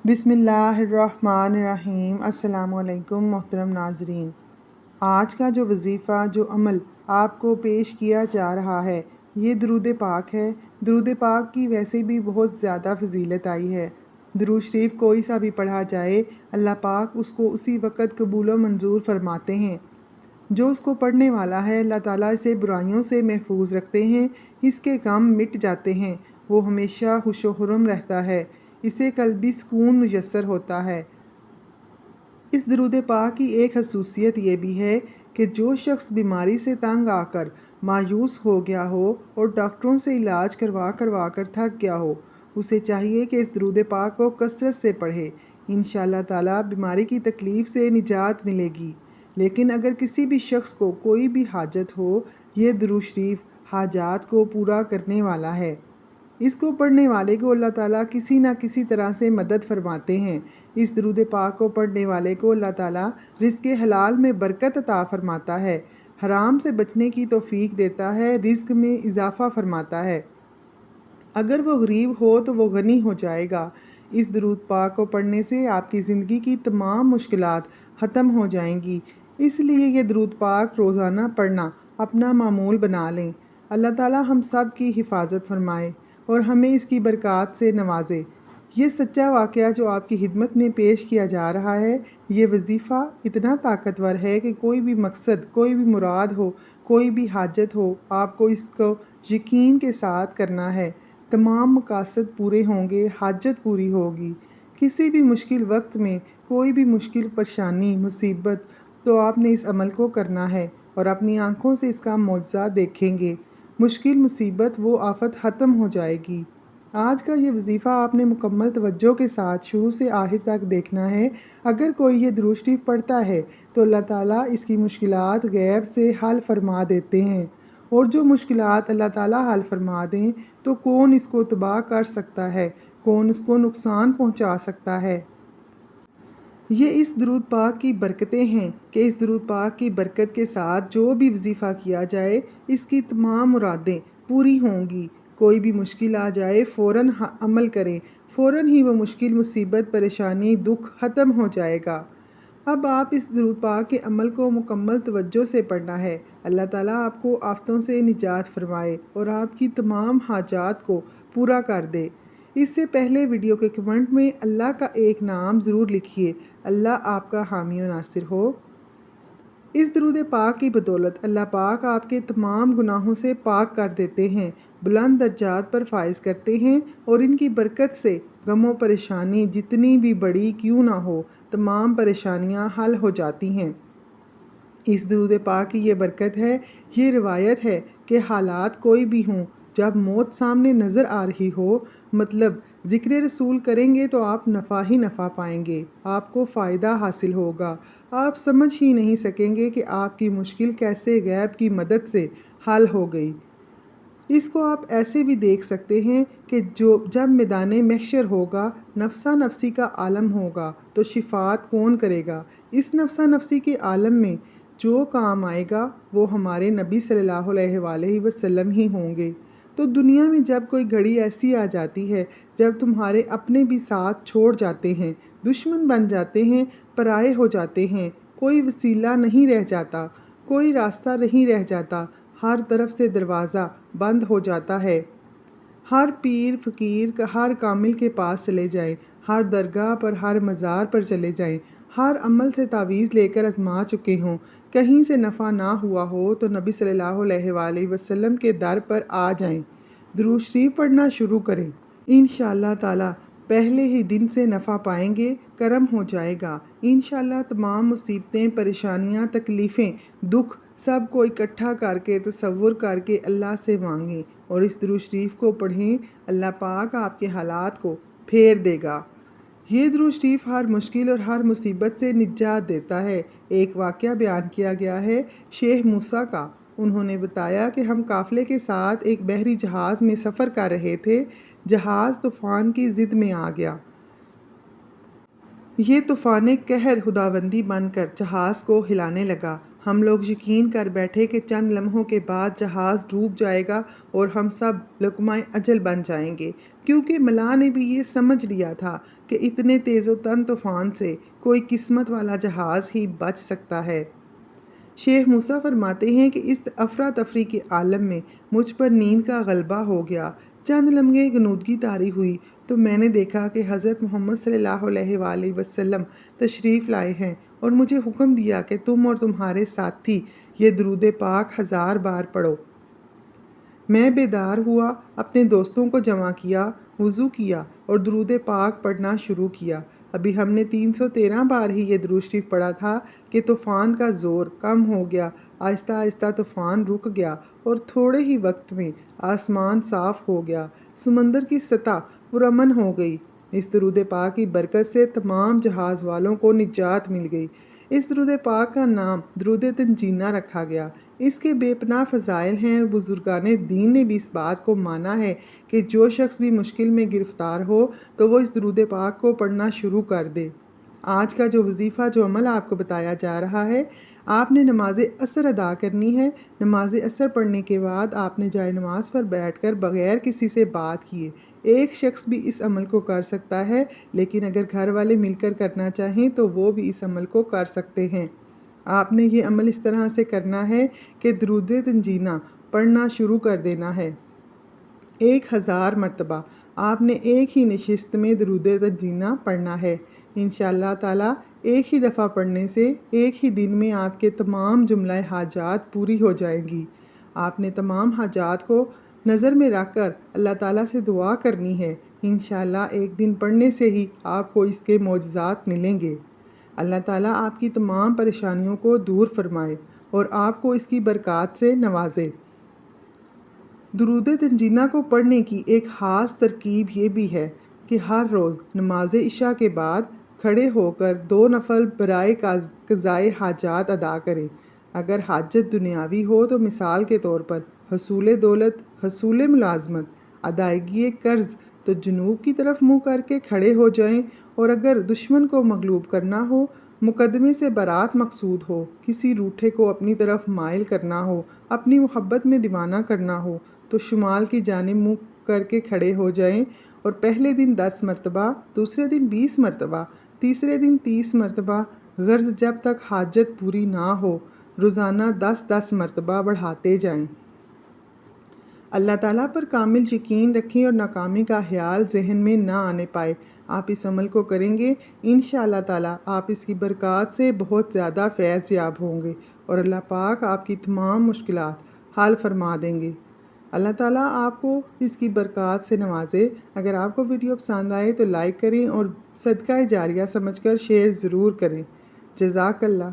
बिस्मिल्लाहिर्रहमानिर्रहीम। अस्सलामुअलैकुम मोहतरम नाजरीन। आज का जो वजीफ़ा जो अमल आपको पेश किया जा रहा है ये दरूद पाक है। दरूद पाक की वैसे भी बहुत ज़्यादा फजीलत आई है। दरूद शरीफ कोई सा भी पढ़ा जाए अल्लाह पाक उसको उसी वक़्त कबूल व मंजूर फरमाते हैं। जो उसको पढ़ने वाला है अल्लाह ताला इसे बुराइयों से महफूज रखते हैं, इसके गम मिट जाते हैं, वो हमेशा खुश व खुर्रम रहता है, इसे कल्बी सुकून मुयस्सर होता है। इस दरूद पाक की एक खसूसियत ये भी है कि जो शख्स बीमारी से तंग आकर मायूस हो गया हो और डॉक्टरों से इलाज करवा करवा कर थक गया हो, उसे चाहिए कि इस दरूद पाक को कसरत से पढ़े। इंशाअल्लाह ताला बीमारी की तकलीफ़ से निजात मिलेगी। लेकिन अगर किसी भी शख्स को कोई भी हाजत हो, ये दरूद शरीफ हाजात को पूरा करने वाला है। इसको पढ़ने वाले को अल्लाह ताला किसी ना किसी तरह से मदद फरमाते हैं। इस दरूद पाक को पढ़ने वाले को अल्लाह ताला रिज़्क़ हलाल में बरकत अता फरमाता है, हराम से बचने की तौफीक देता है, रिज़्क़ में इजाफ़ा फरमाता है। अगर वो गरीब हो तो वो गनी हो जाएगा। इस दरूद पाक को पढ़ने से आपकी ज़िंदगी की तमाम मुश्किलात ख़त्म हो जाएंगी। इसलिए ये दरूद पाक रोज़ाना पढ़ना अपना मामूल बना लें। अल्लाह ताला हम सब की हिफाजत फरमाए और हमें इसकी बरक़ात से नवाजे। ये सच्चा वाक़या जो आपकी खिदमत में पेश किया जा रहा है, ये वजीफ़ा इतना ताकतवर है कि कोई भी मकसद, कोई भी मुराद हो, कोई भी हाजत हो, आपको इसको यकीन के साथ करना है। तमाम मकासद पूरे होंगे, हाजत पूरी होगी। किसी भी मुश्किल वक्त में कोई भी मुश्किल परेशानी मुसीबत तो आपने इस अमल को करना है और अपनी आँखों से इसका मौजज़ा देखेंगे। मुश्किल मुसीबत वो आफत ख़त्म हो जाएगी। आज का ये वजीफ़ा आपने मुकम्मल तवज्जो के साथ शुरू से आखिर तक देखना है। अगर कोई ये दुरूद शरीफ पढ़ता है तो अल्लाह ताला इसकी मुश्किलात गैब से हल फरमा देते हैं, और जो मुश्किलात अल्लाह ताला हल फरमा दें तो कौन इसको तबाह कर सकता है, कौन उसको नुकसान पहुंचा सकता है। ये इस दरूद पाक की बरकतें हैं कि इस दरूद पाक की बरकत के साथ जो भी वजीफ़ा किया जाए इसकी तमाम मुरादें पूरी होंगी। कोई भी मुश्किल आ जाए फ़ौरन अमल करें, फ़ौरन ही वो मुश्किल मुसीबत परेशानी दुख ख़त्म हो जाएगा। अब आप इस दरूद पाक के अमल को मुकम्मल तवज्जो से पढ़ना है। अल्लाह ताला आपको आफ़तों से निजात फरमाए और आपकी तमाम हाजात को पूरा कर दे। इससे पहले वीडियो के कमेंट में अल्लाह का एक नाम ज़रूर लिखिए। अल्लाह आपका हामी व नासिर हो। इस दरूद पाक की बदौलत अल्लाह पाक आपके तमाम गुनाहों से पाक कर देते हैं, बुलंद दर्जात पर फाइज करते हैं और इनकी बरकत से गमों परेशानी जितनी भी बड़ी क्यों ना हो, तमाम परेशानियां हल हो जाती हैं। इस दरूद पाक की ये बरकत है। ये रिवायत है कि हालात कोई भी हों, जब मौत सामने नज़र आ रही हो, मतलब ज़िक्र रसूल करेंगे तो आप नफ़ा ही नफ़ा पाएंगे, आपको फ़ायदा हासिल होगा। आप समझ ही नहीं सकेंगे कि आपकी मुश्किल कैसे गैब की मदद से हल हो गई। इसको आप ऐसे भी देख सकते हैं कि जब मैदान महशर होगा, नफसा नफसी का आलम होगा, तो शिफात कौन करेगा। इस नफसा नफसी के आलम में जो काम आएगा वो हमारे नबी सल्लल्लाहु अलैहि वसल्लम ही होंगे। तो दुनिया में जब कोई घड़ी ऐसी आ जाती है जब तुम्हारे अपने भी साथ छोड़ जाते हैं, दुश्मन बन जाते हैं, पराए हो जाते हैं, कोई वसीला नहीं रह जाता, कोई रास्ता नहीं रह जाता, हर तरफ से दरवाज़ा बंद हो जाता है। हर पीर फ़कीर हर कामिल के पास चले जाएं, हर दरगाह पर हर मज़ार पर चले जाएं, हर अमल से तावीज़ लेकर आजमा चुके हों, कहीं से नफ़ा ना हुआ हो तो नबी सल्लल्लाहु अलैहि वसल्लम के दर पर आ जाएं, दुरूद शरीफ पढ़ना शुरू करें। इंशाअल्लाह ताला पहले ही दिन से नफ़ा पाएंगे, करम हो जाएगा। इंशाअल्लाह तमाम मुसीबतें परेशानियां तकलीफ़ें दुख सब को इकट्ठा करके तसव्वुर करके अल्लाह से मांगें और इस दुरूद शरीफ को पढ़ें। अल्लाह पाक आपके हालात को फेर देगा। ये दुरूद शरीफ हर मुश्किल और हर मुसीबत से निजात देता है। एक वाक़या बयान किया गया है शेख मूसा का। उन्होंने बताया कि हम काफ़िले के साथ एक बहरी जहाज़ में सफ़र कर रहे थे। जहाज़ तूफ़ान की ज़िद में आ गया। ये तूफ़ान कहर खुदाबंदी बनकर जहाज़ को हिलाने लगा। हम लोग यकीन कर बैठे कि चंद लम्हों के बाद जहाज़ डूब जाएगा और हम सब लुक़माए अजल बन जाएंगे, क्योंकि मलाह ने भी ये समझ लिया था کہ اتنے तेज़ व तन तूफ़ान से कोई किस्मत वाला जहाज़ ही बच सकता है। शेख मूसा फरमाते हैं कि इस अफरा तफरी के आलम में मुझ पर नींद का गलबा हो गया। चंद लम्हे गनूदगी तारी हुई तो मैंने देखा कि हज़रत मोहम्मद सल्लल्लाहु अलैहि वसल्लम तशरीफ़ लाए हैं और मुझे हुक्म दिया कि तुम और तुम्हारे साथी ये दरूद पाक 1000 बार पढ़ो। मैं बेदार हुआ, अपने दोस्तों को जमा किया, वज़ू किया और दरूद पाक पढ़ना शुरू किया। अभी हमने 313 बार ही ये दरूद शरीफ पढ़ा था कि तूफ़ान का ज़ोर कम हो गया। आहिस्ता आहिस्ता तूफ़ान रुक गया और थोड़े ही वक्त में आसमान साफ़ हो गया, समंदर की सतह पुरअमन हो गई। इस दरूद पाक की बरकत से तमाम जहाज़ वालों को निजात मिल गई। इस दरूद पाक का नाम दरूद तंजीना रखा गया। इसके बेपनाह फ़ज़ाइल हैं और बुज़ुर्गाने दीन ने भी इस बात को माना है कि जो शख्स भी मुश्किल में गिरफ़्तार हो तो वो इस दरूद पाक को पढ़ना शुरू कर दे। आज का जो वजीफ़ा जो अमल आपको बताया जा रहा है, आपने नमाज असर अदा करनी है। नमाज असर पढ़ने के बाद आपने जाए नमाज पर बैठकर बग़ैर किसी से बात किए एक शख्स भी इस अमल को कर सकता है, लेकिन अगर घर वाले मिलकर करना चाहें तो वो भी इस अमल को कर सकते हैं। आपने ये अमल इस तरह से करना है कि दरूद तंजीना पढ़ना शुरू कर देना है। 1000 मरतबा आपने एक ही नशिस्त में दरूद तंजीना पढ़ना है। इंशाअल्लाह ताला एक ही दफ़ा पढ़ने से एक ही दिन में आपके तमाम जुमला हाजात पूरी हो जाएंगी। आपने तमाम हाजात को नज़र में रख कर अल्लाह ताला से दुआ करनी है। इंशाअल्लाह एक दिन पढ़ने से ही आपको इसके मौजज़ात मिलेंगे। अल्लाह ताला आपकी तमाम परेशानियों को दूर फरमाए और आपको इसकी बरक़ात से नवाजे। दरूद तंजीना को पढ़ने की एक ख़ास तरकीब ये भी है कि हर रोज़ नमाज इशा के बाद खड़े होकर 2 नफल बराए क़ज़ाए हाजात अदा करें। अगर हाजत दुनियावी हो तो मिसाल के तौर पर हसूल दौलत, हसूल मुलाजमत, अदायगी कर्ज़ तो जुनूब की तरफ मुँह करके खड़े हो जाएं। और अगर दुश्मन को मगलूब करना हो, मुकदमे से बरात मकसूद हो, किसी रूठे को अपनी तरफ माइल करना हो, अपनी मोहब्बत में दीवाना करना हो तो शुमाल की जानिब मुँह करके खड़े हो जाएं और पहले दिन 10 मरतबा, दूसरे दिन 20 मरतबा, तीसरे दिन 30 मरतबा, गर्ज़ जब तक हाजत पूरी ना हो रोज़ाना 10-10 मरतबा बढ़ाते जाएं। अल्लाह ताला पर कामिल यकीन रखें और नाकामी का ख्याल जहन में ना आने पाए। आप इस अमल को करेंगे, इंशाअल्लाह ताला आप इसकी बरक़ात से बहुत ज़्यादा फैज़ याब होंगे और अल्लाह पाक आपकी तमाम मुश्किलात हल फरमा देंगे। अल्लाह ताला आपको इसकी बरक़ात से नवाजे। अगर आपको वीडियो पसंद आए तो लाइक करें और सदका जारिया समझकर शेयर ज़रूर करें। जज़ाकल्लाह।